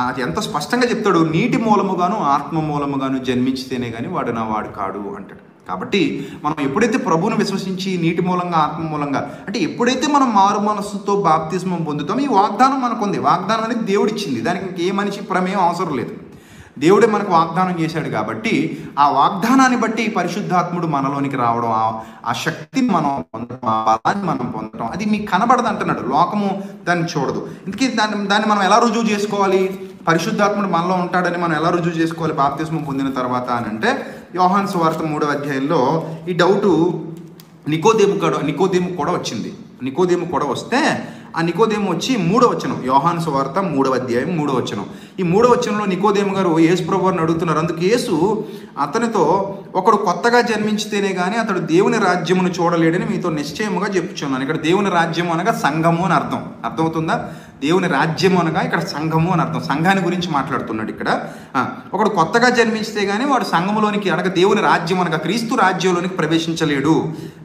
అది ఎంత స్పష్టంగా చెప్తాడు, నీటి మూలముగాను ఆత్మ మూలముగాను జన్మించితేనే కానీ వాడు నా వాడు కాడు అంటాడు. కాబట్టి మనం ఎప్పుడైతే ప్రభువును విశ్వసించి నీటి మూలంగా ఆత్మ మూలంగా, అంటే ఎప్పుడైతే మనం మారు మనస్సుతో బాప్తిస్మం పొందుతామో ఈ వాగ్దానం మనకుంది. వాగ్దానం అనేది దేవుడిచ్చింది, దానికి ఇంకే మనిషి ప్రమేయం అవసరం లేదు. దేవుడే మనకు వాగ్దానం చేశాడు కాబట్టి ఆ వాగ్దానాన్ని బట్టి పరిశుద్ధాత్ముడు మనలోనికి రావడం, ఆ శక్తిని మనం పొందడం, ఆ బలాన్ని మనం పొందడం, అది మీకు కనబడదు అంటున్నాడు. లోకము దాన్ని చూడదు. ఇందుకే దాన్ని మనం ఎలా రుజువు చేసుకోవాలి? పరిశుద్ధాత్ముడు మనలో ఉంటాడని మనం ఎలా రుజువు చేసుకోవాలి బాప్తిస్మం పొందిన తర్వాత అని అంటే, యోహాను సువార్త 3వ అధ్యాయంలో ఈ డౌటు నికోదేము కూడా వచ్చింది. నికోదేము కూడా వస్తే ఆ నికోదేము వచ్చి 3వ వచనం, యోహాను సువార్త 3వ అధ్యాయం 3వ వచనం. ఈ 3వ వచనంలో నికోదేము గారు యేసు ప్రభువుని అడుగుతున్నారు. అందుకు యేసు అతనితో, ఒకడు కొత్తగా జన్మించితేనే కానీ అతడు దేవుని రాజ్యమును చూడలేడని మీతో నిశ్చయముగా చెప్పుచున్నాను. ఇక్కడ దేవుని రాజ్యము అనగా సంఘము అని అర్థం. అర్థమవుతుందా? దేవుని రాజ్యము అనగా ఇక్కడ సంఘము అని అర్థం. సంఘాన్ని గురించి మాట్లాడుతున్నాడు ఇక్కడ. ఒకడు కొత్తగా జన్మించితే కానీ వాడు సంఘములోనికి అనగా దేవుని రాజ్యం అనగా క్రీస్తు రాజ్యంలోనికి ప్రవేశించలేడు,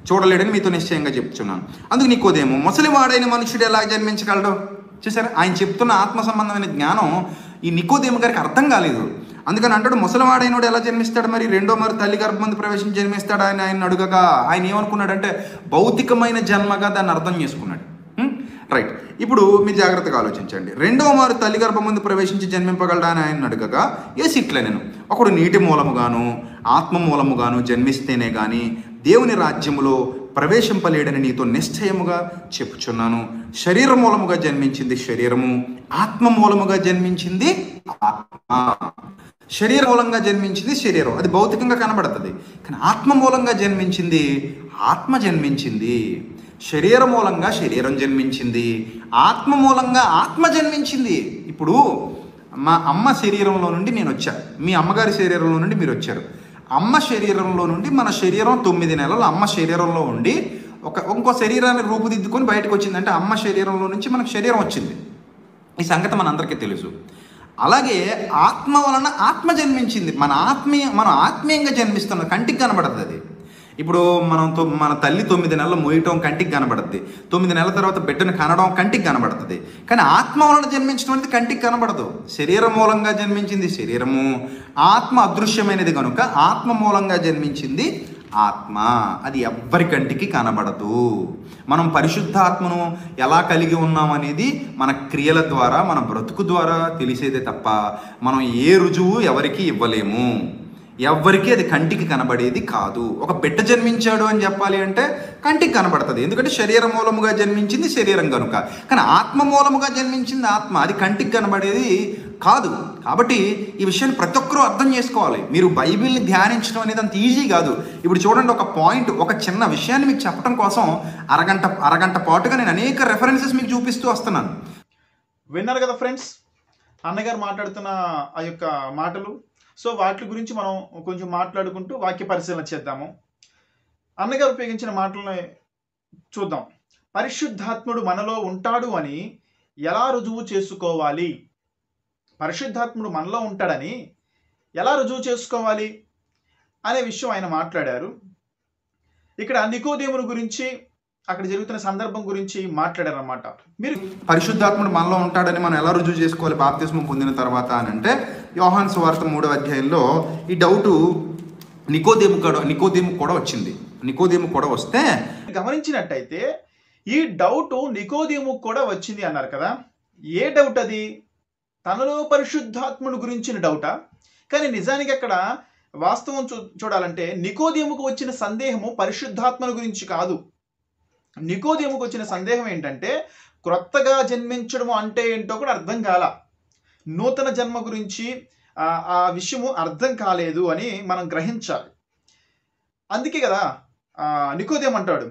చూడలేడని మీతో నిశ్చయంగా చెప్తున్నాను. అందుకు నికోదేము, ముసలివాడైన మనుషుడు ఎలా జన్మించగలడు? చూసారా, ఆయన చెప్తున్న ఆత్మ సంబంధమైన జ్ఞానం ఈ నికోదేము గారికి అర్థం కాలేదు. అందుకని అంటాడు, ముసలివాడైనోడు ఎలా జన్మిస్తాడు, మరి రెండో మరి తల్లి గర్భమందు ప్రవేశించి జన్మిస్తాడు అని ఆయన అడుగగా ఆయన ఏమనుకున్నాడంటే భౌతికమైన జన్మగా దాన్ని అర్థం చేసుకున్నాడు. రైట్, ఇప్పుడు మీరు జాగ్రత్తగా ఆలోచించండి. రెండవ మారు తల్లి గర్భమందు ప్రవేశించి జన్మింపగలడా అని ఆయన అడగగా ఏసి ఇట్లా, నేను ఒకడు నీటి మూలముగాను ఆత్మ మూలముగాను జన్మిస్తేనే కానీ దేవుని రాజ్యములో ప్రవేశింపలేడని నీతో నిశ్చయముగా చెప్పుచున్నాను. శరీర మూలముగా జన్మించింది శరీరము, ఆత్మ మూలముగా జన్మించింది ఆత్మ. శరీర మూలంగా జన్మించింది శరీరం, అది భౌతికంగా కనబడుతుంది. కానీ ఆత్మ మూలంగా జన్మించింది ఆత్మ జన్మించింది. శరీర మూలంగా శరీరం జన్మించింది, ఆత్మ మూలంగా ఆత్మ జన్మించింది. ఇప్పుడు మా అమ్మ శరీరంలో నుండి నేను వచ్చా, మీ అమ్మగారి శరీరంలో నుండి మీరు వచ్చారు. అమ్మ శరీరంలో నుండి మన శరీరం 9 నెలలు అమ్మ శరీరంలో ఉండి ఇంకో శరీరాన్ని రూపుదిద్దుకొని బయటకు వచ్చిందంటే అమ్మ శరీరంలో నుంచి మనకు శరీరం వచ్చింది. ఈ సంగతి మనందరికీ తెలుసు. అలాగే ఆత్మ వలన ఆత్మ జన్మించింది. మనం ఆత్మీయంగా జన్మిస్తున్నాం, కంటికి కనబడుతుంది అది. ఇప్పుడు మన తల్లి 9 నెలలు మోయటం కంటికి కనబడుతుంది, 9 నెలల తర్వాత బిడ్డను కనడం కంటికి కనబడుతుంది. కానీ ఆత్మ వలన జన్మించడం అనేది కంటికి కనబడదు. శరీర మూలంగా జన్మించింది శరీరము, ఆత్మ అదృశ్యమైనది కనుక ఆత్మ మూలంగా జన్మించింది ఆత్మ. అది ఎవ్వరి కంటికి కనబడదు. మనం పరిశుద్ధాత్మను ఎలా కలిగి ఉన్నామనేది మన క్రియల ద్వారా, మన బ్రతుకు ద్వారా తెలిసేదే తప్ప మనం ఏ రుజువు ఎవరికి ఇవ్వలేము. ఎవ్వరికీ అది కంటికి కనబడేది కాదు. ఒక బిడ్డ జన్మించాడు అని చెప్పాలి అంటే కంటికి కనబడుతుంది, ఎందుకంటే శరీర మూలముగా జన్మించింది శరీరం కనుక. కానీ ఆత్మ మూలముగా జన్మించింది ఆత్మ, అది కంటికి కనబడేది కాదు. కాబట్టి ఈ విషయాన్ని ప్రతి ఒక్కరూ అర్థం చేసుకోవాలి. మీరు బైబిల్ని ధ్యానించడం అనేది అంత ఈజీ కాదు. ఇప్పుడు చూడండి, ఒక పాయింట్, ఒక చిన్న విషయాన్ని మీకు చెప్పడం కోసం అరగంట పాటుగా నేను అనేక రెఫరెన్సెస్ మీకు చూపిస్తూ వస్తున్నాను. విన్నారు కదా ఫ్రెండ్స్, అన్నగారు మాట్లాడుతున్న ఆ యొక్క మాటలు. సో వాటి గురించి మనం కొంచెం మాట్లాడుకుంటూ వాక్య పరిశీలన చేద్దాము. అన్నగారు ఉపయోగించిన మాటలను చూద్దాం. పరిశుద్ధాత్ముడు మనలో ఉంటాడు అని ఎలా రుజువు చేసుకోవాలి? పరిశుద్ధాత్ముడు మనలో ఉంటాడని ఎలా రుజువు చేసుకోవాలి అనే విషయం ఆయన మాట్లాడారు. ఇక్కడ నికోదేముని గురించి, అక్కడ జరుగుతున్న సందర్భం గురించి మాట్లాడారన్నమాట. మీరు పరిశుద్ధాత్ముడు మనలో ఉంటాడని మనం ఎలా రుజువు చేసుకోవాలి బాప్తిస్మం పొందిన తర్వాత అని అంటే, యోహాను సువార్త 3వ అధ్యాయంలో ఈ డౌటు నికోదేము కూడా వచ్చింది. నికోదేము కూడా వస్తే గమనించినట్టయితే ఈ డౌట్ నికోదేము కూడా వచ్చింది అన్నారు కదా. ఏ డౌట్ అది? తనలో పరిశుద్ధాత్ముడు గురించిన డౌటా? కానీ నిజానికి అక్కడ వాస్తవం చూడాలంటే నికోదేముకు వచ్చిన సందేహము పరిశుద్ధాత్మల గురించి కాదు. నికోదేముకు వచ్చిన సందేహం ఏంటంటే క్రొత్తగా జన్మించడము అంటే ఏంటో కూడా అర్థం కాల. నూతన జన్మ గురించి ఆ విషయము అర్థం కాలేదు అని మనం గ్రహించాలి. అందుకే కదా నికోదేము అంటాడు,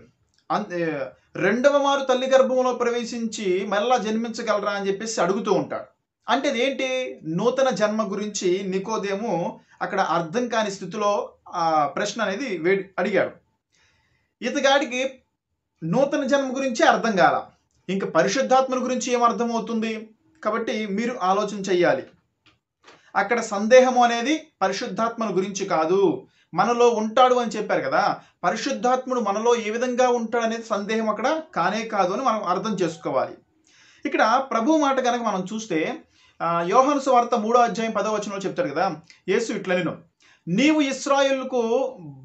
రెండవ మారు తల్లి గర్భంలో ప్రవేశించి మళ్ళా జన్మించగలరా అని చెప్పేసి అడుగుతూ ఉంటాడు. అంటే అదేంటి? నూతన జన్మ గురించి నికోదేము అక్కడ అర్థం కాని స్థితిలో ప్రశ్న అనేది అడిగాడు. ఇతగాడికి నూతన జన్మ గురించి అర్థం కాల, ఇంకా పరిశుద్ధాత్మల గురించి ఏం అర్థమవుతుంది? కాబట్టి మీరు ఆలోచన చెయ్యాలి. అక్కడ సందేహము అనేది పరిశుద్ధాత్మల గురించి కాదు, మనలో ఉంటాడు అని చెప్పారు కదా. పరిశుద్ధాత్ముడు మనలో ఏ విధంగా ఉంటాడు అనేది సందేహం అక్కడ కానే కాదు అని మనం అర్థం చేసుకోవాలి. ఇక్కడ ప్రభు మాట కనుక మనం చూస్తే యోహాను సువార్త 3వ అధ్యాయం 10వ వచనంలో చెప్తాడు కదా, యేసు ఇట్లనెను, నీవు ఇశ్రాయేలుకు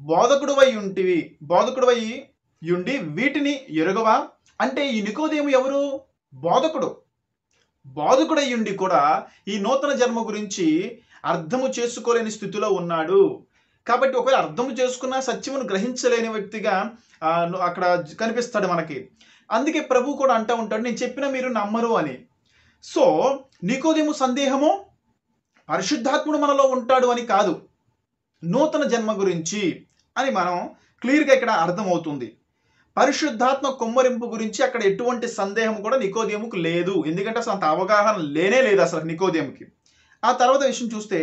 బోధకుడివై ఉండి వీటిని ఎరుగవా? అంటే ఈ నికోదేము ఎవరు? బోధకుడై ఉండి కూడా ఈ నూతన జన్మ గురించి అర్థము చేసుకోలేని స్థితిలో ఉన్నాడు. కాబట్టి ఒకవేళ అర్థము చేసుకున్న సత్యమును గ్రహించలేని వ్యక్తిగా అక్కడ కనిపిస్తాడు మనకి. అందుకే ప్రభు కూడా అంటూ ఉంటాడు, నేను చెప్పిన మీరు నమ్మరు అని. సో నికోదేము సందేహము పరిశుద్ధాత్ముడు మనలో ఉంటాడు అని కాదు, నూతన జన్మ గురించి అని మనం క్లియర్గా ఇక్కడ అర్థమవుతుంది. పరిశుద్ధాత్మ కుమ్మరింపు గురించి అక్కడ ఎటువంటి సందేహం కూడా నికోదేముకు లేదు, ఎందుకంటే అసలు అంత అవగాహన లేనే లేదు అసలు నికోదేముకి. ఆ తర్వాత విషయం చూస్తే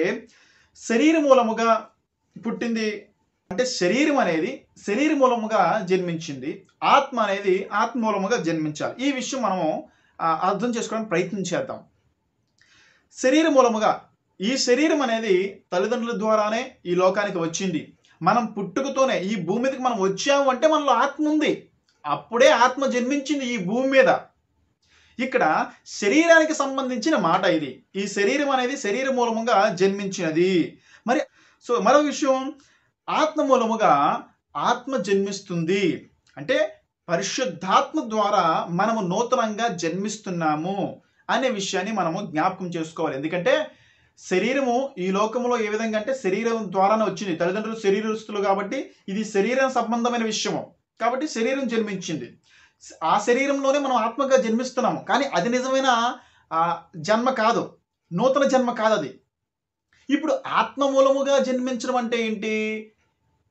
శరీర మూలముగా పుట్టింది అంటే శరీరం అనేది శరీర మూలముగా జన్మించింది, ఆత్మ అనేది ఆత్మ మూలముగా జన్మించాలి. ఈ విషయం మనము అర్థం చేసుకోవడానికి ప్రయత్నం చేద్దాం. శరీర మూలముగా, ఈ శరీరం అనేది తల్లిదండ్రుల ద్వారానే ఈ లోకానికి వచ్చింది. మనం పుట్టుకతోనే ఈ భూమి మీదకి మనం వచ్చాము అంటే మనలో ఆత్మ ఉంది, అప్పుడే ఆత్మ జన్మించింది ఈ భూమి మీద. ఇక్కడ శరీరానికి సంబంధించిన మాట ఇది. ఈ శరీరం అనేది శరీర మూలముగా జన్మించినది. మరో విషయం, ఆత్మ మూలముగా ఆత్మ జన్మిస్తుంది అంటే పరిశుద్ధాత్మ ద్వారా మనము నూతనంగా జన్మిస్తున్నాము అనే విషయాన్ని మనము జ్ఞాపకం చేసుకోవాలి. ఎందుకంటే శరీరము ఈ లోకంలో ఏ విధంగా అంటే శరీరం ద్వారానే వచ్చింది, తల్లిదండ్రులు శరీరస్తులు కాబట్టి ఇది శరీరం సంబంధమైన విషయము, కాబట్టి శరీరం జన్మించింది. ఆ శరీరంలోనే మనం ఆత్మగా జన్మిస్తున్నాము, కానీ అది నిజమైన జన్మ కాదు, నూతన జన్మ కాదు అది. ఇప్పుడు ఆత్మ మూలముగా జన్మించడం అంటే ఏంటి?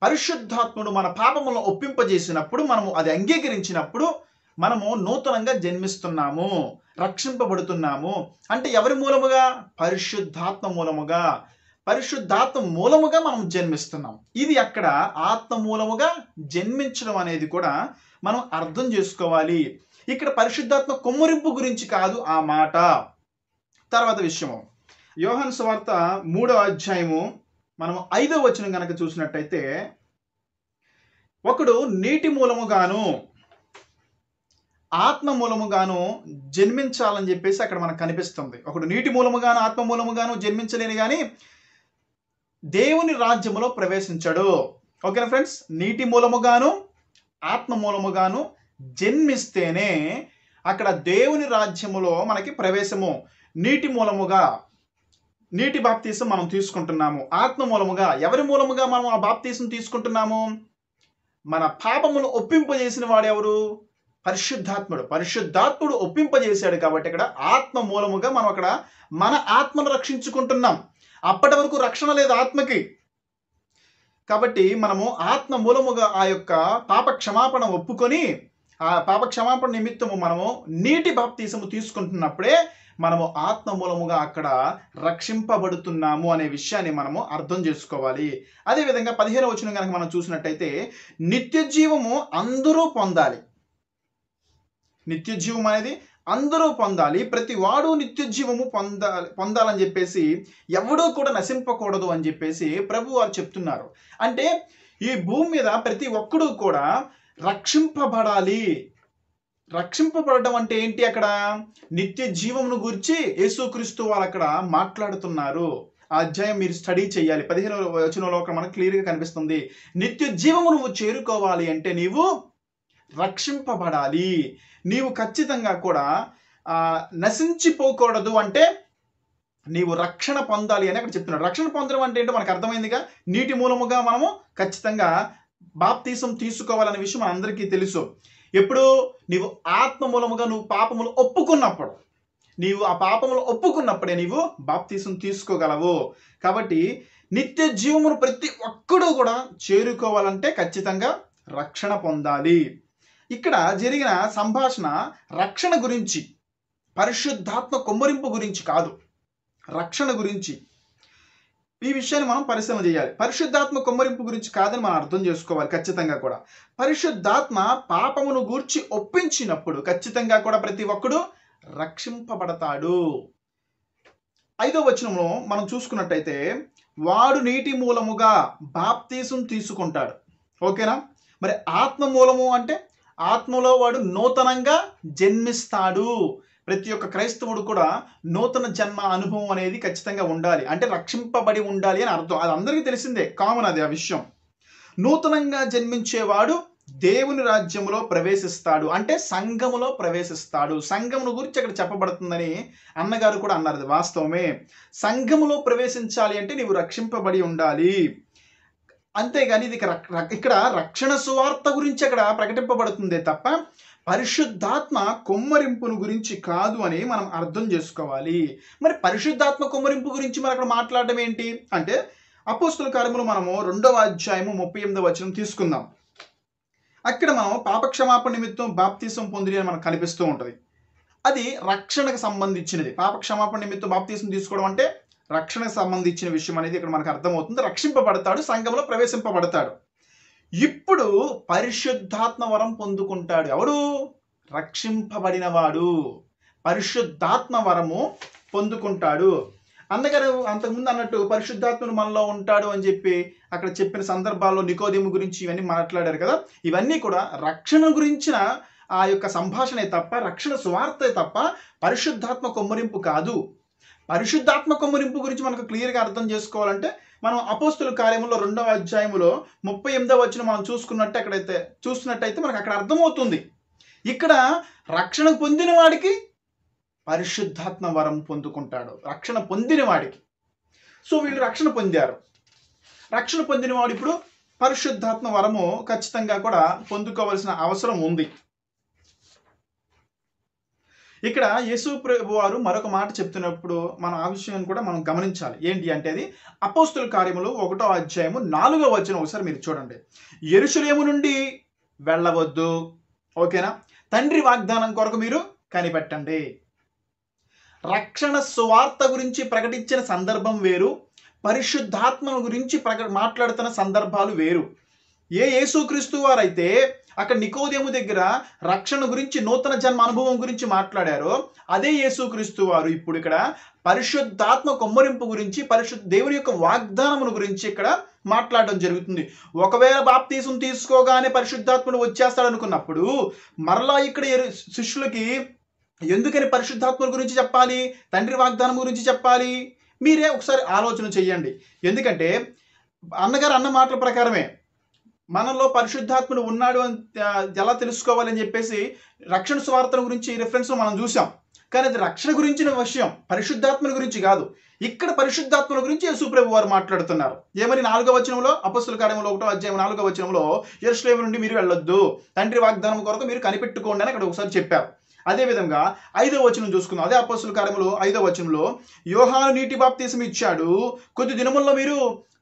పరిశుద్ధాత్ముడు మన పాపములను ఒప్పింపజేసినప్పుడు, మనము అది అంగీకరించినప్పుడు మనము నూతనంగా జన్మిస్తున్నాము, రక్షింపబడుతున్నాము. అంటే ఎవరి మూలముగా? పరిశుద్ధాత్మ మూలముగా. పరిశుద్ధాత్మ మూలముగా మనం జన్మిస్తున్నాం. ఇది అక్కడ ఆత్మ మూలముగా జన్మించడం అనేది కూడా మనం అర్థం చేసుకోవాలి. ఇక్కడ పరిశుద్ధాత్మ కుమ్మరింపు గురించి కాదు ఆ మాట. తర్వాత విషయము, యోహాను సువార్త 3వ అధ్యాయము మనం 5వ వచనం కనుక చూసినట్టయితే, ఒకడు నీటి మూలముగాను ఆత్మ మూలముగాను జన్మించాలని చెప్పేసి అక్కడ మనకు కనిపిస్తుంది. ఒకడు నీటి మూలముగాను ఆత్మ మూలముగాను జన్మించలేని కానీ దేవుని రాజ్యములో ప్రవేశించడు. ఓకేనా ఫ్రెండ్స్? నీటి మూలముగాను ఆత్మ మూలముగాను జన్మిస్తేనే అక్కడ దేవుని రాజ్యములో మనకి ప్రవేశము. నీటి మూలముగా నీటి బాప్తీసం మనం తీసుకుంటున్నాము, ఆత్మ మూలముగా ఎవరి మూలముగా మనం ఆ బాప్తీసం తీసుకుంటున్నాము? మన పాపమును ఒప్పింపజేసిన వాడెవరు? పరిశుద్ధాత్ముడు. పరిశుద్ధాత్ముడు ఒప్పింపజేశాడు కాబట్టి ఇక్కడ ఆత్మ మూలముగా మనం అక్కడ మన ఆత్మను రక్షించుకుంటున్నాం. అప్పటి వరకు రక్షణ లేదు ఆత్మకి. కాబట్టి మనము ఆత్మ మూలముగా ఆ యొక్క పాప క్షమాపణ ఒప్పుకొని ఆ పాప క్షమాపణ నిమిత్తము మనము నీటి బాప్తీసము తీసుకుంటున్నప్పుడే మనము ఆత్మ మూలముగా అక్కడ రక్షింపబడుతున్నాము అనే విషయాన్ని మనము అర్థం చేసుకోవాలి. అదేవిధంగా 15వ వచనం కనుక మనం చూసినట్టయితే, నిత్య జీవము అందరూ పొందాలి. నిత్య జీవం అనేది అందరూ పొందాలి, ప్రతి వాడు నిత్య జీవము పొందాలని చెప్పేసి, ఎవడూ కూడా నశింపకూడదు అని చెప్పేసి ప్రభు వారు చెప్తున్నారు. అంటే ఈ భూమి మీద ప్రతి ఒక్కడు కూడా రక్షింపబడాలి. రక్షింపబడడం అంటే ఏంటి? అక్కడ నిత్య జీవమును గురించి యేసుక్రీస్తు వారు అక్కడ మాట్లాడుతున్నారు. ఆ అధ్యాయం మీరు స్టడీ చేయాలి. 15వ వచనంలో మనకు క్లియర్గా కనిపిస్తుంది, నిత్య జీవము నువ్వు చేరుకోవాలి అంటే నీవు రక్షింపబడాలి. నీవు ఖచ్చితంగా కూడా నశించిపోకూడదు అంటే నీవు రక్షణ పొందాలి అని అక్కడ చెప్తున్నాడు. రక్షణ పొందడం అంటే ఏంటో మనకు అర్థమైందిగా. నీటి మూలముగా మనము ఖచ్చితంగా బాప్తీసం తీసుకోవాలనే విషయం అందరికీ తెలుసు. ఎప్పుడు? నీవు ఆత్మ మూలముగా నువ్వు పాపములు ఒప్పుకున్నప్పుడు, నీవు ఆ పాపములు ఒప్పుకున్నప్పుడే నీవు బాప్తీసం తీసుకోగలవు. కాబట్టి నిత్య జీవమును ప్రతి ఒక్కడూ కూడా చేరుకోవాలంటే ఖచ్చితంగా రక్షణ పొందాలి. ఇక్కడ జరిగిన సంభాషణ రక్షణ గురించి, పరిశుద్ధాత్మ కుమ్మరింపు గురించి కాదు, రక్షణ గురించి. ఈ విషయాన్ని మనం పరిశీలన చేయాలి. పరిశుద్ధాత్మ కుమ్మరింపు గురించి కాదని మనం అర్థం చేసుకోవాలి ఖచ్చితంగా కూడా. పరిశుద్ధాత్మ పాపమును గూర్చి ఒప్పించినప్పుడు ఖచ్చితంగా కూడా ప్రతి ఒక్కడు రక్షింపబడతాడు. 5వ వచనంలో మనం చూసుకున్నట్టయితే, వాడు నీటి మూలముగా బాప్తీసం తీసుకుంటాడు. ఓకేనా? మరి ఆత్మ మూలము అంటే ఆత్మలో వాడు నూతనంగా జన్మిస్తాడు. ప్రతి ఒక్క క్రైస్తవుడు కూడా నూతన జన్మ అనుభవం అనేది ఖచ్చితంగా ఉండాలి, అంటే రక్షింపబడి ఉండాలి అని అర్థం. అది అందరికీ తెలిసిందే, కామన్ అది ఆ విషయం. నూతనంగా జన్మించేవాడు దేవుని రాజ్యములో ప్రవేశిస్తాడు, అంటే సంఘములో ప్రవేశిస్తాడు. సంఘమును గురించి అక్కడ చెప్పబడుతుందని అన్నగారు కూడా అన్నారు, అది వాస్తవమే. సంఘములో ప్రవేశించాలి అంటే నీవు రక్షింపబడి ఉండాలి. అంతేగాని ఇది ఇక్కడ రక్షణ సువార్త గురించి అక్కడ ప్రకటింపబడుతుందే తప్ప పరిశుద్ధాత్మ కొమ్మరింపును గురించి కాదు అని మనం అర్థం చేసుకోవాలి. మరి పరిశుద్ధాత్మ కొమ్మరింపు గురించి మనం అక్కడ మాట్లాడడం ఏంటి అంటే, అపోస్తుల కార్యములు మనము 2వ అధ్యాయము 38వ వచనం తీసుకుందాం. అక్కడ మనం పాపక్షమాపణ నిమిత్తం బాప్తీసం పొందిరి అని మనకు కనిపిస్తూ ఉంటుంది. అది రక్షణకు సంబంధించినది. పాపక్షమాపణ నిమిత్తం బాప్తీసం తీసుకోవడం అంటే రక్షణకు సంబంధించిన విషయం అనేది ఇక్కడ మనకు అర్థమవుతుంది. రక్షింపబడతాడు, సంఘంలో ప్రవేశింపబడతాడు. ఇప్పుడు పరిశుద్ధాత్మ వరం పొందుకుంటాడు. ఎవడు? రక్షింపబడినవాడు పరిశుద్ధాత్మ వరము పొందుకుంటాడు. అన్నగారు అంతకుముందు అన్నట్టు పరిశుద్ధాత్ముడు మనలో ఉంటాడు అని చెప్పి అక్కడ చెప్పిన సందర్భాల్లో నికోదేము గురించి ఇవన్నీ మాట్లాడారు కదా. ఇవన్నీ కూడా రక్షణ గురించిన ఆ యొక్క సంభాషణే తప్ప, రక్షణ సువార్తే తప్ప పరిశుద్ధాత్మ కొమ్మరింపు కాదు. పరిశుద్ధాత్మ కొమ్మరింపు గురించి మనకు క్లియర్గా అర్థం చేసుకోవాలంటే మనం అపోస్తుల కార్యములో 2వ అధ్యాయములో 38వ వచనం మనం చూస్తున్నట్టయితే మనకు అక్కడ అర్థమవుతుంది. ఇక్కడ రక్షణ పొందిన వాడికి పరిశుద్ధాత్మ వరం పొందుకుంటాడు, రక్షణ పొందిన వాడికి. సో వీళ్ళు రక్షణ పొందారు. రక్షణ పొందిన వాడు ఇప్పుడు పరిశుద్ధాత్మ వరము ఖచ్చితంగా కూడా పొందుకోవాల్సిన అవసరం ఉంది. ఇక్కడ యేసు ప్రభు వారు మరొక మాట చెప్తున్నప్పుడు మనం ఆ విషయాన్ని కూడా మనం గమనించాలి. ఏంటి అంటే అది అపోస్తుల కార్యములు 1వ అధ్యాయము 4వ వచనం ఒకసారి మీరు చూడండి. యెరూషలేము నుండి వెళ్ళవద్దు, ఓకేనా, తండ్రి వాగ్దానం కొరకు మీరు కనిపెట్టండి. రక్షణ సువార్త గురించి ప్రకటించిన సందర్భం వేరు, పరిశుద్ధాత్మ గురించి మాట్లాడుతున్న సందర్భాలు వేరు. యేసుక్రీస్తు వారైతే అక్కడ నికోదేము దగ్గర రక్షణ గురించి, నూతన జన్మ అనుభవం గురించి మాట్లాడారో, అదే యేసుక్రీస్తు వారు ఇప్పుడు ఇక్కడ పరిశుద్ధాత్మ కొమ్మరింపు గురించి, దేవుని యొక్క వాగ్దానమును గురించి ఇక్కడ మాట్లాడడం జరుగుతుంది. ఒకవేళ బాప్తీసం తీసుకోగానే పరిశుద్ధాత్ముడు వచ్చేస్తాడు అనుకున్నప్పుడు మరలా ఇక్కడ శిష్యులకి ఎందుకని పరిశుద్ధాత్మ గురించి చెప్పాలి, తండ్రి వాగ్దానం గురించి చెప్పాలి? మీరే ఒకసారి ఆలోచన చెయ్యండి. ఎందుకంటే అన్నగారు అన్న మాటల ప్రకారమే మనలో పరిశుద్ధాత్ముడు ఉన్నాడు అని ఎలా తెలుసుకోవాలని చెప్పేసి రక్షణ సువార్త గురించి రిఫరెన్స్ మనం చూసాం. కానీ అది రక్షణ గురించిన విషయం, పరిశుద్ధాత్మల గురించి కాదు. ఇక్కడ పరిశుద్ధాత్మల గురించి యేసుప్రభు వారు మాట్లాడుతున్నారు. ఏమని 4వ వచనంలో, అపోస్తుల కార్యములో 1వ అధ్యాయం 4వ వచనంలో యెరూషలేము నుండి మీరు వెళ్ళొద్దు, తండ్రి వాగ్దానం కొరకు మీరు కనిపెట్టుకోండి అని అక్కడ ఒకసారి చెప్పారు. అదేవిధంగా 5వ వచనం చూసుకుందాం. అదే అపోస్తుల కార్యములు 5వ వచనంలో యోహాను నీటి బాప్తీసం ఇచ్చాడు, కొద్ది దినముల్లో మీరు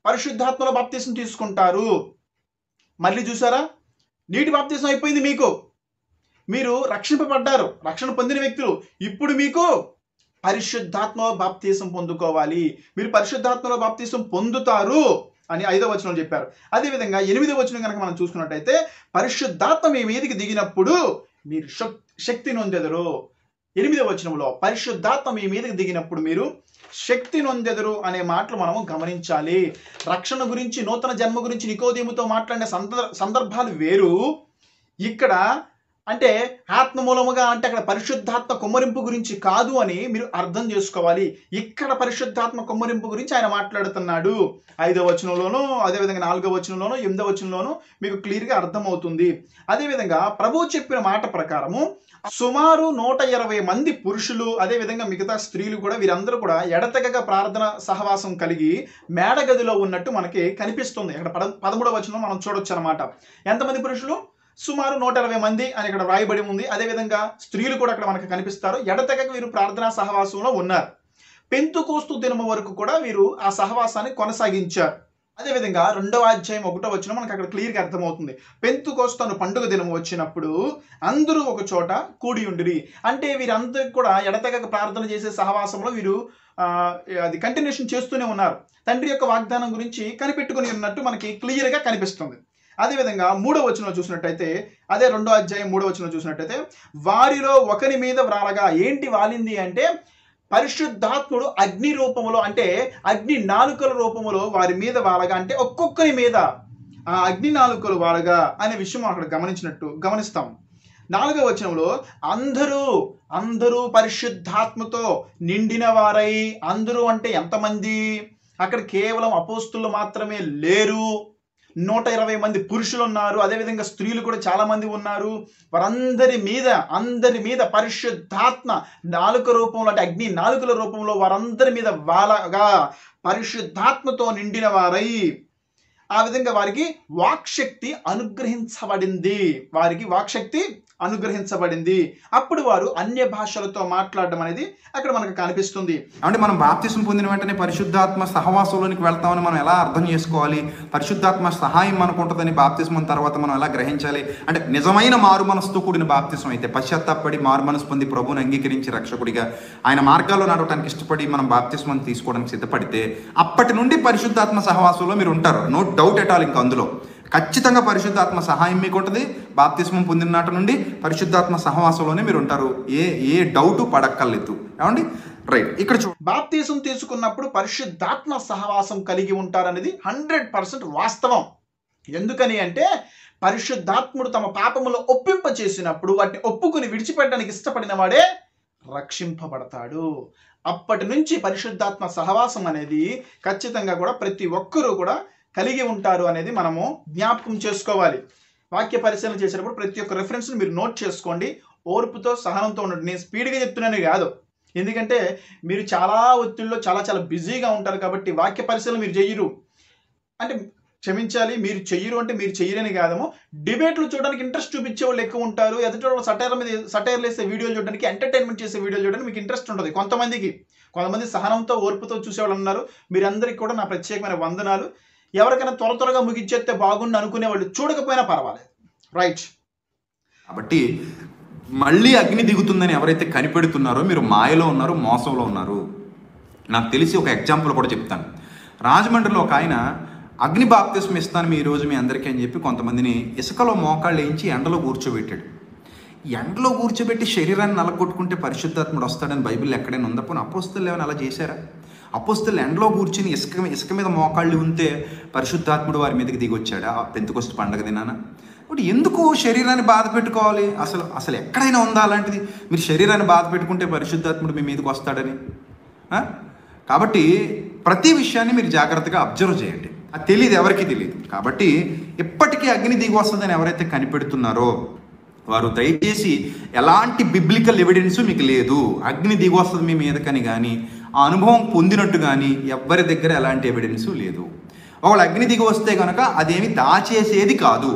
పరిశుద్ధాత్మల బాప్తీసం తీసుకుంటారు. మళ్ళీ చూసారా, నీటి బాప్తీసం అయిపోయింది, మీరు రక్షింపబడ్డారు, రక్షణ పొందిన వ్యక్తులు. ఇప్పుడు మీకు పరిశుద్ధాత్మ బాప్తీసం పొందుకోవాలి, మీరు పరిశుద్ధాత్మలో బాప్తీసం పొందుతారు అని 5వ వచనంలో చెప్పారు. అదేవిధంగా 8వ వచనం కనుక మనం చూసుకున్నట్టయితే పరిశుద్ధాత్మ మీ మీదకి దిగినప్పుడు మీరు శక్తి నొందెదరు. 8వ వచనంలో పరిశుద్ధాత్మ మీ మీదకి దిగినప్పుడు మీరు శక్తి నొందెదరు అనే మాటలు మనము గమనించాలి. రక్షణ గురించి, నూతన జన్మ గురించి నికోదేముతో మాట్లాడిన సందర్భాలు వేరు. ఇక్కడ అంటే ఆత్మ మూలముగా అంటే అక్కడ పరిశుద్ధాత్మ కొమ్మరింపు గురించి కాదు అని మీరు అర్థం చేసుకోవాలి. ఇక్కడ పరిశుద్ధాత్మ కొమ్మరింపు గురించి ఆయన మాట్లాడుతున్నాడు. 5వ వచనంలోనూ, అదేవిధంగా 4వ వచనంలోనూ, 8వ వచనంలోనూ మీకు క్లియర్గా అర్థమవుతుంది. అదేవిధంగా ప్రభువు చెప్పిన మాట ప్రకారము సుమారు 120 మంది పురుషులు, అదేవిధంగా మిగతా స్త్రీలు కూడా, వీరందరూ కూడా ఎడతెగక ప్రార్థన సహవాసం కలిగి మేడగదిలో ఉన్నట్టు మనకి కనిపిస్తుంది. ఇక్కడ 13వ వచనం మనం చూడొచ్చు అనమాట. ఎంతమంది పురుషులు? సుమారు 120 మంది అని ఇక్కడ రాయబడి ఉంది. అదేవిధంగా స్త్రీలు కూడా అక్కడ మనకు కనిపిస్తారు. ఎడతెగక వీరు ప్రార్థనా సహవాసంలో ఉన్నారు. పెంతుకోస్తు దినము వరకు కూడా వీరు ఆ సహవాసాన్ని కొనసాగించారు. అదేవిధంగా 2వ అధ్యాయం 1వ వచనం మనకు అక్కడ క్లియర్గా అర్థమవుతుంది. పెంతుకోస్తు అను పండుగ దినం వచ్చినప్పుడు అందరూ ఒక చోట కూడి ఉండిరి. అంటే వీరందరూ కూడా ఎడతెగక ప్రార్థన చేసే సహవాసంలో వీరు అది కంటిన్యూషన్ చేస్తూనే ఉన్నారు. తండ్రి యొక్క వాగ్దానం గురించి కనిపెట్టుకుని ఉన్నట్టు మనకి క్లియర్గా కనిపిస్తుంది. అదేవిధంగా 3వ వచనంలో చూసినట్టయితే, అదే 2వ అధ్యాయం 3వ వచనంలో చూసినట్టయితే వారిలో ఒకరి మీద వ్రాలగా, ఏంటి వాలింది అంటే పరిశుద్ధాత్ముడు అగ్ని రూపములో, అంటే అగ్ని నాలుకల రూపములో వారి మీద వాలగా, అంటే ఒక్కొక్కరి మీద ఆ అగ్ని నాలుకలు వాలగా అనే విషయం అక్కడ గమనిస్తాం. 4వ వచనంలో అందరూ పరిశుద్ధాత్మతో నిండిన వారై, అందరూ అంటే ఎంతమంది? అక్కడ కేవలం అపోస్తులు మాత్రమే లేరు, 120 మంది పురుషులు ఉన్నారు, అదేవిధంగా స్త్రీలు కూడా చాలా మంది ఉన్నారు. వారందరి మీద పరిశుద్ధాత్మ నాలుక రూపంలో, అంటే అగ్ని నాలుకల రూపంలో వారందరి మీద వాలగా పరిశుద్ధాత్మతో నిండిన వారై, ఆ విధంగా వారికి వాక్శక్తి అనుగ్రహించబడింది. అప్పుడు వారు అన్య భాషలతో మాట్లాడడం అనేది అక్కడ మనకు కనిపిస్తుంది. అంటే మనం బాప్తిసం పొందిన వెంటనే పరిశుద్ధాత్మ సహవాసంలోనికి వెళ్తామని మనం ఎలా అర్థం చేసుకోవాలి? పరిశుద్ధాత్మ సహాయం మనకు ఉంటుందని బాప్తిసం తర్వాత మనం ఎలా గ్రహించాలి? అంటే నిజమైన మారు మనసుతో కూడిన బాప్తిసం అయితే, పశ్చాత్తాపడి మారు మనసు పొంది ప్రభువుని అంగీకరించి రక్షకుడిగా ఆయన మార్గాల్లో నడవడానికి ఇష్టపడి మనం బాప్తిసం తీసుకోవడానికి సిద్ధపడితే అప్పటి నుండి పరిశుద్ధాత్మ సహవాసంలో మీరు ఉంటారు. No doubt at all. ఇంకా అందులో ఖచ్చితంగా పరిశుద్ధాత్మ సహాయం మీకు ఉంటుంది. బాప్తిస్మం పొందిన నాటి నుండి పరిశుద్ధాత్మ సహవాసంలోనే మీరు ఉంటారు. ఏ డౌట్ పడక్కర్లేదు. ఏమండి? రైట్. ఇక్కడ బాప్తిసం తీసుకున్నప్పుడు పరిశుద్ధాత్మ సహవాసం కలిగి ఉంటారనేది 100% వాస్తవం. ఎందుకని అంటే పరిశుద్ధాత్ముడు తమ పాపములో ఒప్పింప చేసినప్పుడు వాటిని ఒప్పుకుని విడిచిపెట్టడానికి ఇష్టపడిన వాడే రక్షింపబడతాడు. అప్పటి నుంచి పరిశుద్ధాత్మ సహవాసం అనేది ఖచ్చితంగా కూడా ప్రతి ఒక్కరూ కూడా కలిగి ఉంటారు అనేది మనము జ్ఞాపకం చేసుకోవాలి. వాక్య పరిశీలన చేసేటప్పుడు ప్రతి ఒక్క రెఫరెన్స్ని మీరు నోట్ చేసుకోండి. ఓర్పుతో సహనంతో ఉండండి. నేను స్పీడ్గా చెప్తున్నాను కాదు, ఎందుకంటే మీరు చాలా ఒత్తిడిలో చాలా బిజీగా ఉంటారు కాబట్టి వాక్య పరిశీలన మీరు చెయ్యరు అంటే క్షమించాలి, మీరు చెయ్యరు అంటే మీరు చెయ్యరని కాదము. డిబేట్లు చూడడానికి ఇంట్రెస్ట్ చూపించే వాళ్ళు ఎక్కువ ఉంటారు. ఎదుటి వాళ్ళు సటైర్లు వేసే వీడియోలు చూడడానికి, ఎంటర్టైన్మెంట్ చేసే వీడియోలు చూడడానికి మీకు ఇంట్రెస్ట్ ఉంటుంది. కొంతమంది సహనంతో ఓర్పుతో చూసేవాళ్ళు ఉన్నారు. మీరందరికీ కూడా నా ప్రత్యేకమైన వందనాలు. ఎవరికైనా త్వరగా ముగించేస్తే బాగుండి అనుకునే వాళ్ళు చూడకపోయినా పర్వాలేదు. రైట్. కాబట్టి మళ్ళీ అగ్ని దిగుతుందని ఎవరైతే కనిపెడుతున్నారో మీరు మాయలో ఉన్నారు, మోసంలో ఉన్నారు. నాకు తెలిసి ఒక ఎగ్జాంపుల్ కూడా చెప్తాను. రాజమండ్రిలో ఒక ఆయన అగ్ని బాప్తిస్మం ఇస్తాను ఈరోజు మీ అందరికీ అని చెప్పి కొంతమందిని ఇసుకలో మోకాళ్ళు వేయించి ఎండలో కూర్చోబెట్టాడు. ఎండలో కూర్చోబెట్టి శరీరాన్ని నలగొట్టుకుంటే పరిశుద్ధాత్ముడు వస్తాడని బైబిల్ ఎక్కడైనా ఉందా? పోనీ అపోస్తలు ఏమైనా అలా చేశారా? అపోస్తలు ఎండలో కూర్చుని ఇసుక మీద మోకాళ్ళు ఉంటే పరిశుద్ధాత్ముడు వారి మీదకి దిగి వచ్చాడా పెంతెకొస్తు పండగ దినాన? ఇప్పుడు ఎందుకు శరీరాన్ని బాధ పెట్టుకోవాలి? అసలు ఎక్కడైనా ఉందా అలాంటిది? మీరు శరీరాన్ని బాధ పెట్టుకుంటే పరిశుద్ధాత్ముడు మీ మీదకి వస్తాడని? కాబట్టి ప్రతి విషయాన్ని మీరు జాగ్రత్తగా అబ్జర్వ్ చేయండి. అది తెలియదు, ఎవరికి తెలియదు. కాబట్టి ఎప్పటికీ అగ్ని దిగి వస్తుందని ఎవరైతే కనిపెడుతున్నారో వారు దయచేసి ఎలాంటి బిబ్లికల్ ఎవిడెన్స్ మీకు లేదు. అగ్ని దిగి వస్తుంది మీ మీదకని కానీ ఆ అనుభవం పొందినట్టు కానీ ఎవ్వరి దగ్గర ఎలాంటి ఎవిడెన్స్ లేదు. ఒకవేళ అగ్ని దిగి వస్తే కనుక అదేమి దాచేసేది కాదు,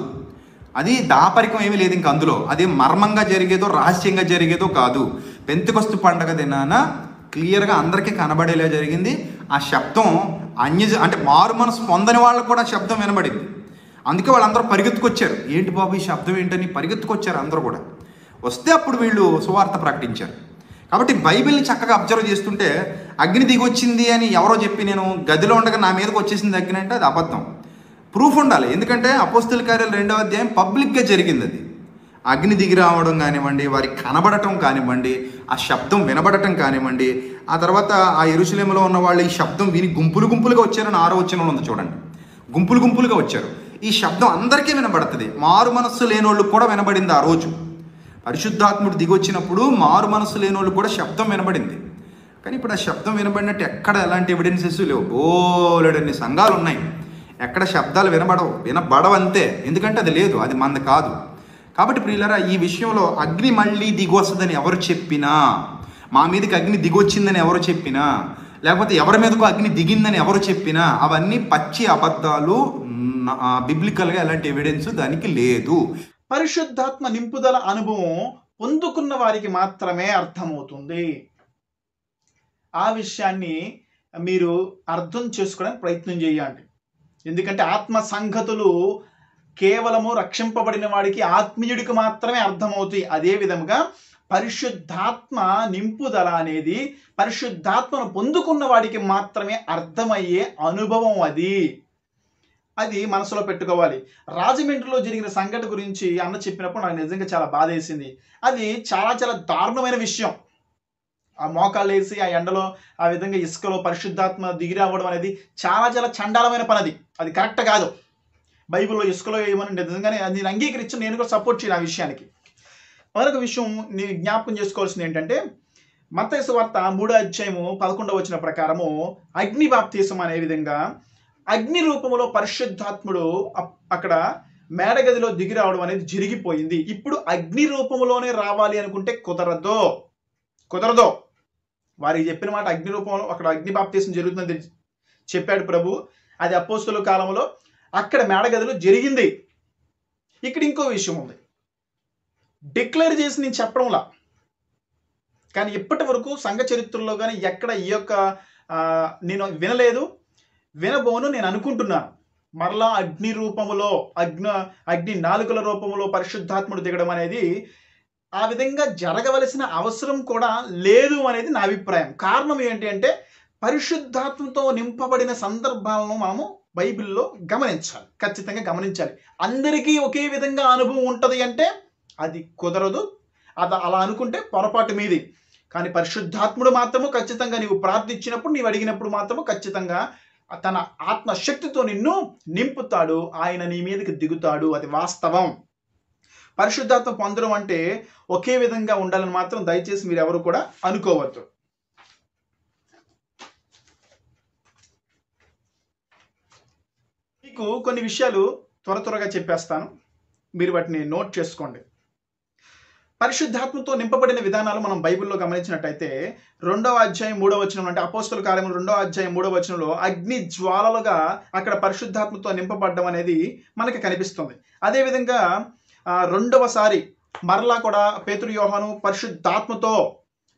అది దాపరికం ఏమీ లేదు. ఇంక అందులో అదే మర్మంగా జరిగేదో రహస్యంగా జరిగేదో కాదు. పెంతెకొస్తు పండగ దినాన క్లియర్గా అందరికీ కనబడేలా జరిగింది. ఆ శబ్దం అంటే మారు మనసు పొందని వాళ్ళకు కూడా శబ్దం వినబడింది. అందుకే వాళ్ళందరూ పరిగెత్తుకొచ్చారు. ఏంటి బాబు ఈ శబ్దం ఏంటని పరిగెత్తుకొచ్చారు అందరూ కూడా. వస్తే అప్పుడు వీళ్ళు సువార్త ప్రకటించారు. కాబట్టి బైబిల్ని చక్కగా అబ్జర్వ్ చేస్తుంటే అగ్ని దిగి వచ్చింది అని ఎవరో చెప్పి నేను గదిలో ఉండగా నా మీదకి వచ్చేసింది అగ్ని అంటే అది అబద్ధం. ప్రూఫ్ ఉండాలి. ఎందుకంటే అపోస్తల కార్యాలు 2వ అధ్యాయం పబ్లిక్గా జరిగింది. అది అగ్ని దిగి రావడం కానివ్వండి, వారికి కనబడటం కానివ్వండి, ఆ శబ్దం వినబడటం కానివ్వండి, ఆ తర్వాత ఆ యెరూషలేములో ఉన్న వాళ్ళు ఈ శబ్దం విని గుంపులుగా వచ్చారని 6వ వచనంలో ఉంది చూడండి. గుంపులుగా వచ్చారు. ఈ శబ్దం అందరికీ వినబడుతుంది. మారు మనస్సు లేనోళ్ళకు కూడా వినబడింది. ఆ రోజు పరిశుద్ధాత్ముడు దిగొచ్చినప్పుడు మారు మనస్సు లేనోళ్ళకు కూడా శబ్దం వినబడింది. కానీ ఇప్పుడు ఆ శబ్దం వినబడినట్టు ఎక్కడ ఎలాంటి ఎవిడెన్సెస్ లేవు. బోలెడన్ని సంఘాలు ఉన్నాయి, ఎక్కడ శబ్దాలు వినబడవంతే. ఎందుకంటే అది లేదు, అది మంది కాదు. కాబట్టి ప్రియులారా, ఈ విషయంలో అగ్ని మళ్ళీ దిగి వస్తుందని ఎవరు చెప్పినా, మా మీదకి అగ్ని దిగొచ్చిందని ఎవరు చెప్పినా, లేకపోతే ఎవరి మీదకు అగ్ని దిగిందని ఎవరు చెప్పినా అవన్నీ పచ్చి అబద్ధాలు. బిబ్లికల్గా ఎలాంటి ఎవిడెన్స్ దానికి లేదు. పరిశుద్ధాత్మ నింపుదల అనుభవం పొందుకున్న వారికి మాత్రమే అర్థమవుతుంది. ఆ విషయాన్ని మీరు అర్థం చేసుకోవడానికి ప్రయత్నం చేయండి. ఎందుకంటే ఆత్మ సంగతులు కేవలము రక్షింపబడిన వాడికి, ఆత్మీయుడికి మాత్రమే అర్థమవుతాయి. అదే విధముగా పరిశుద్ధాత్మ నింపుదల అనేది పరిశుద్ధాత్మను పొందుకున్న వాడికి మాత్రమే అర్థమయ్యే అనుభవం. అది మనసులో పెట్టుకోవాలి. రాజమండ్రిలో జరిగిన సంఘటన గురించి అన్న చెప్పినప్పుడు నాకు నిజంగా చాలా బాధ వేసింది. అది చాలా దారుణమైన విషయం. ఆ మోకాళ్ళు వేసి ఆ ఎండలో ఆ విధంగా ఇసుకలో పరిశుద్ధాత్మ దిగి రావడం అనేది చాలా చండాలమైన పని. అది కరెక్ట్ కాదు. బైబిల్లో ఇసుకలో ఏమని నిజంగానే అది అంగీకరించి నేను కూడా సపోర్ట్ చేయను ఆ విషయానికి. మరొక విషయం నేను జ్ఞాపకం చేసుకోవాల్సింది ఏంటంటే, మత్తయి సువార్త 3:11 ప్రకారము అగ్ని బాప్తీసం అనే విధంగా అగ్ని రూపంలో పరిశుద్ధాత్ముడు అక్కడ మేడగదిలో దిగి రావడం అనేది జరిగిపోయింది. ఇప్పుడు అగ్ని రూపంలోనే రావాలి అనుకుంటే కుదరదు. వారికి చెప్పిన మాట అగ్ని రూపంలో అక్కడ అగ్ని బాప్తీసం జరుగుతుందని చెప్పాడు ప్రభు. అది అపోస్తలుల కాలంలో అక్కడ మేడగదిలో జరిగింది. ఇక్కడ ఇంకో విషయం ఉంది. డిక్లేర్ చేసి నేను చెప్పడంలా, కానీ ఇప్పటి వరకు సంఘ చరిత్రలో కానీ ఎక్కడ ఈ యొక్క నేను వినలేదు, వినబోను నేను అనుకుంటున్నాను. మరలా అగ్ని రూపములో అగ్ని నాలుకల రూపంలో పరిశుద్ధాత్ముడు దిగడం అనేది ఆ విధంగా జరగవలసిన అవసరం కూడా లేదు అనేది నా అభిప్రాయం. కారణం ఏంటి అంటే, పరిశుద్ధాత్మతో నింపబడిన సందర్భాలను మనము బైబిల్లో గమనించాలి, ఖచ్చితంగా గమనించాలి. అందరికీ ఒకే విధంగా అనుభవం ఉంటుంది అంటే అది కుదరదు. అలా అనుకుంటే పొరపాటు మీది. కానీ పరిశుద్ధాత్ముడు మాత్రము ఖచ్చితంగా నీవు ప్రార్థించినప్పుడు, నీవు అడిగినప్పుడు మాత్రము ఖచ్చితంగా తన ఆత్మశక్తితో నిన్ను నింపుతాడు. ఆయన నీ మీదకి దిగుతాడు. అది వాస్తవం. పరిశుద్ధాత్మ పొందడం అంటే ఒకే విధంగా ఉండాలని మాత్రం దయచేసి మీరు ఎవరు కూడా అనుకోవద్దు. మీకు కొన్ని విషయాలు త్వరగా చెప్పేస్తాను, మీరు వాటిని నోట్ చేసుకోండి. పరిశుద్ధాత్మతో నింపబడిన విధానాలు మనం బైబిల్లో గమనించినట్టయితే 2వ అధ్యాయం 3వ వచనం, అంటే అపోస్తలుల కార్యములు 2వ అధ్యాయం 3వ వచనంలో అగ్ని జ్వాలలుగా అక్కడ పరిశుద్ధాత్మతో నింపబడడం అనేది మనకి కనిపిస్తుంది. అదేవిధంగా రెండవసారి మరలా కూడా పేతురు యోహాను పరిశుద్ధాత్మతో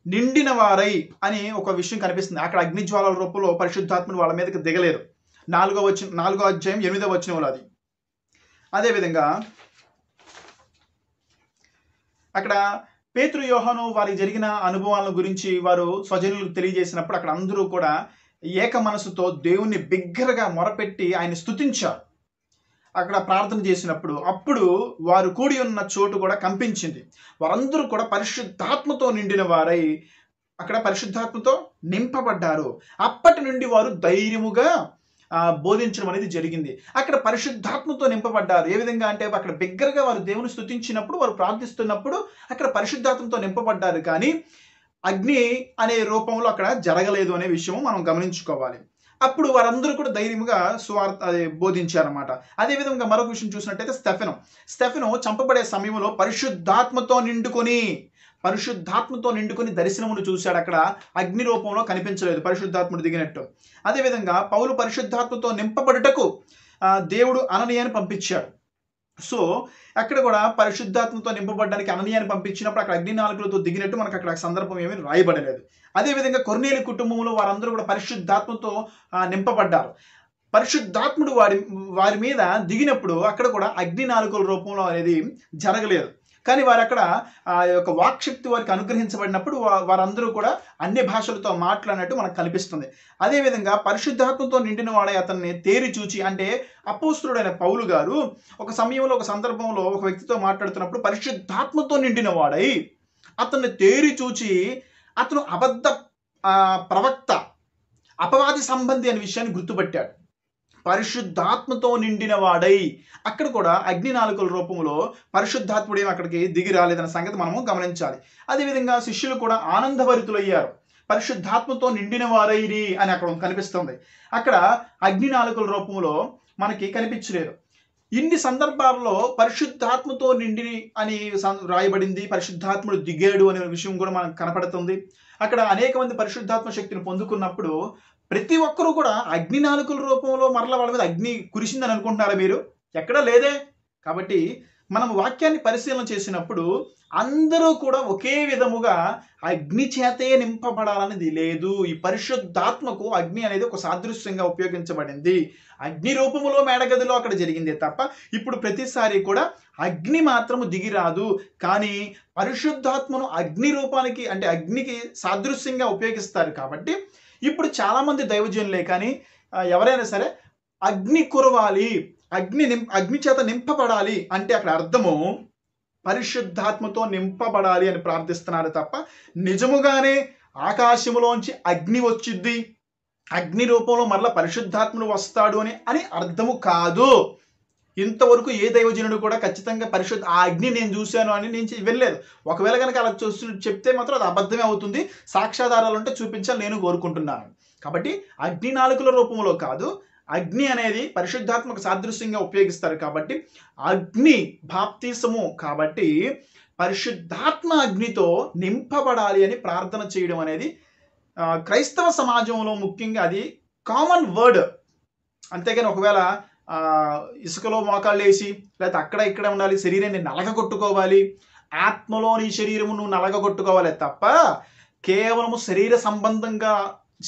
నిండిన వారై అని ఒక విషయం కనిపిస్తుంది. అక్కడ అగ్ని జ్వాలల రూపంలో పరిశుద్ధాత్మను వాళ్ళ మీదకి దిగలేరు. 4వ అధ్యాయం 8వ వచనంలో అది. అదేవిధంగా అక్కడ పేతురు యోహాను వారికి జరిగిన అనుభవాల గురించి వారు స్వజనులకు తెలియజేసినప్పుడు అక్కడ అందరూ కూడా ఏక మనసుతో దేవుణ్ణి బిగ్గరగా మొరపెట్టి ఆయన స్తుతించారు. అక్కడ ప్రార్థన చేసినప్పుడు అప్పుడు వారు కూడి ఉన్న చోటు కూడా కంపించింది. వారందరూ కూడా పరిశుద్ధాత్మతో నిండిన వారై అక్కడ పరిశుద్ధాత్మతో నింపబడ్డారు. అప్పటి నుండి వారు ధైర్యముగా బోధించడం అనేది జరిగింది. అక్కడ పరిశుద్ధాత్మతో నింపబడ్డారు. ఏ విధంగా అంటే అక్కడ బిగ్గరగా వారు దేవుని స్తుతించినప్పుడు, వారు ప్రార్థిస్తున్నప్పుడు అక్కడ పరిశుద్ధాత్మతో నింపబడ్డారు. కానీ అగ్ని అనే రూపంలో అక్కడ జరగలేదు అనే విషయం మనం గమనించుకోవాలి. అప్పుడు వారందరూ కూడా ధైర్యంగా బోధించారన్నమాట. అదేవిధంగా మరొక విషయం చూసినట్టయితే స్టెఫెను చంపబడే సమయంలో పరిశుద్ధాత్మతో నిండుకొని దర్శనమును చూశాడు. అక్కడ అగ్ని రూపంలో కనిపించలేదు పరిశుద్ధాత్ముడు దిగినట్టు. అదేవిధంగా పౌలు పరిశుద్ధాత్మతో నింపబడుటకు దేవుడు అననీయాని పంపించాడు. సో అక్కడ కూడా పరిశుద్ధాత్మతో నింపబడడానికి అననీయాని పంపించినప్పుడు అక్కడ అగ్ని నాలుకలతో దిగినట్టు మనకు అక్కడ సందర్భం ఏమీ రాయబడలేదు. అదేవిధంగా కొర్నేలి కుటుంబంలో వారందరూ కూడా పరిశుద్ధాత్మతో నింపబడ్డారు. పరిశుద్ధాత్ముడు వారి మీద దిగినప్పుడు అక్కడ కూడా అగ్ని నాలుకల రూపంలో అనేది జరగలేదు. కానీ వారు అక్కడ ఆ యొక్క వాక్శక్తి వారికి అనుగ్రహించబడినప్పుడు వారందరూ కూడా అన్ని భాషలతో మాట్లాడినట్టు మనకు కనిపిస్తుంది. అదేవిధంగా పరిశుద్ధాత్మతో నిండిన వాడే అతన్ని తేరి చూచి, అంటే అపోస్తలుడైన పౌలు గారు ఒక సమయంలో ఒక సందర్భంలో ఒక వ్యక్తితో మాట్లాడుతున్నప్పుడు పరిశుద్ధాత్మతో నిండిన వాడై అతన్ని తేరి చూచి అతను అబద్ధ ప్రవక్త, అపవాది సంబంధి అనే విషయాన్ని గుర్తుపట్టాడు. పరిశుద్ధాత్మతో నిండిన వాడై అక్కడ కూడా అగ్ని నాలుకల రూపంలో పరిశుద్ధాత్ముడు ఏమి అక్కడికి దిగి రాలేదన్న సంగతి మనము గమనించాలి. అదేవిధంగా శిష్యులు కూడా ఆనందభరితులయ్యారు. పరిశుద్ధాత్మతో నిండిన వారైరి అని అక్కడ కనిపిస్తుంది. అక్కడ అగ్ని నాలుకల రూపంలో మనకి కనిపించలేదు. ఇన్ని సందర్భాల్లో పరిశుద్ధాత్మతో నిండి అని రాయబడింది, పరిశుద్ధాత్ముడు దిగాడు అనే విషయం కూడా మనకు కనపడుతుంది. అక్కడ అనేక మంది పరిశుద్ధాత్మ శక్తిని పొందుకున్నప్పుడు ప్రతి ఒక్కరూ కూడా అగ్ని నాలుకల రూపంలో మరలా వాళ్ళ మీద అగ్ని కురిసిందని అనుకుంటున్నారా మీరు? ఎక్కడా లేదే. కాబట్టి మనం వాక్యాన్ని పరిశీలన చేసినప్పుడు అందరూ కూడా ఒకే విధముగా అగ్ని చేతే నింపబడాలనేది లేదు. ఈ పరిశుద్ధాత్మకు అగ్ని అనేది ఒక సాదృశ్యంగా ఉపయోగించబడింది. అగ్ని రూపములో మేడగదిలో అక్కడ జరిగిందే తప్ప ఇప్పుడు ప్రతిసారి కూడా అగ్ని మాత్రము దిగిరాదు. కానీ పరిశుద్ధాత్మను అగ్ని రూపానికి, అంటే అగ్నికి సాదృశ్యంగా ఉపయోగిస్తారు. కాబట్టి ఇప్పుడు చాలామంది దైవజనులే కానీ ఎవరైనా సరే అగ్ని కురవాలి, అగ్ని చేత నింపబడాలి అంటే అక్కడ అర్థము పరిశుద్ధాత్మతో నింపబడాలి అని ప్రార్థిస్తున్నారు తప్ప నిజముగానే ఆకాశములోంచి అగ్ని వచ్చిద్ది, అగ్ని రూపంలో మరలా పరిశుద్ధాత్ముడు వస్తాడు అని అర్థము కాదు. ఇంతవరకు ఏ దైవజనుడు కూడా ఖచ్చితంగా ఆ అగ్ని నేను చూశాను అని నేను వెళ్ళలేదు. ఒకవేళ కనుక అలా చెప్తే మాత్రం అది అబద్ధమే అవుతుంది. సాక్ష్యాధారాలు ఉంటే చూపించాలి నేను కోరుకుంటున్నాను. కాబట్టి అగ్ని నాలుకల రూపంలో కాదు, అగ్ని అనేది పరిశుద్ధాత్మక సాదృశ్యంగా ఉపయోగిస్తారు. కాబట్టి అగ్ని బాప్తిసము కాబట్టి పరిశుద్ధాత్మ అగ్నితో నింపబడాలి అని ప్రార్థన చేయడం అనేది క్రైస్తవ సమాజంలో ముఖ్యంగా అది కామన్ వర్డ్. అంతేగాని ఒకవేళ ఇసుకలో మోకాళ్ళు వేసి లేకపోతే అక్కడ ఇక్కడ ఉండాలి, శరీరాన్ని నలగగొట్టుకోవాలి, ఆత్మలో నీ శరీరము నువ్వు నలగగొట్టుకోవాలి తప్ప కేవలము శరీర సంబంధంగా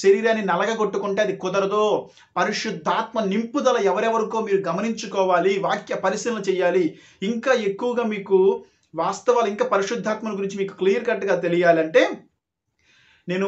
శరీరాన్ని నలగగొట్టుకుంటే అది కుదరదు. పరిశుద్ధాత్మ నింపుదల ఎవరెవరికో మీరు గమనించుకోవాలి, వాక్య పరిశీలన చేయాలి. ఇంకా ఎక్కువగా మీకు వాస్తవాలు ఇంకా పరిశుద్ధాత్మ గురించి మీకు క్లియర్ కట్గా తెలియాలంటే నేను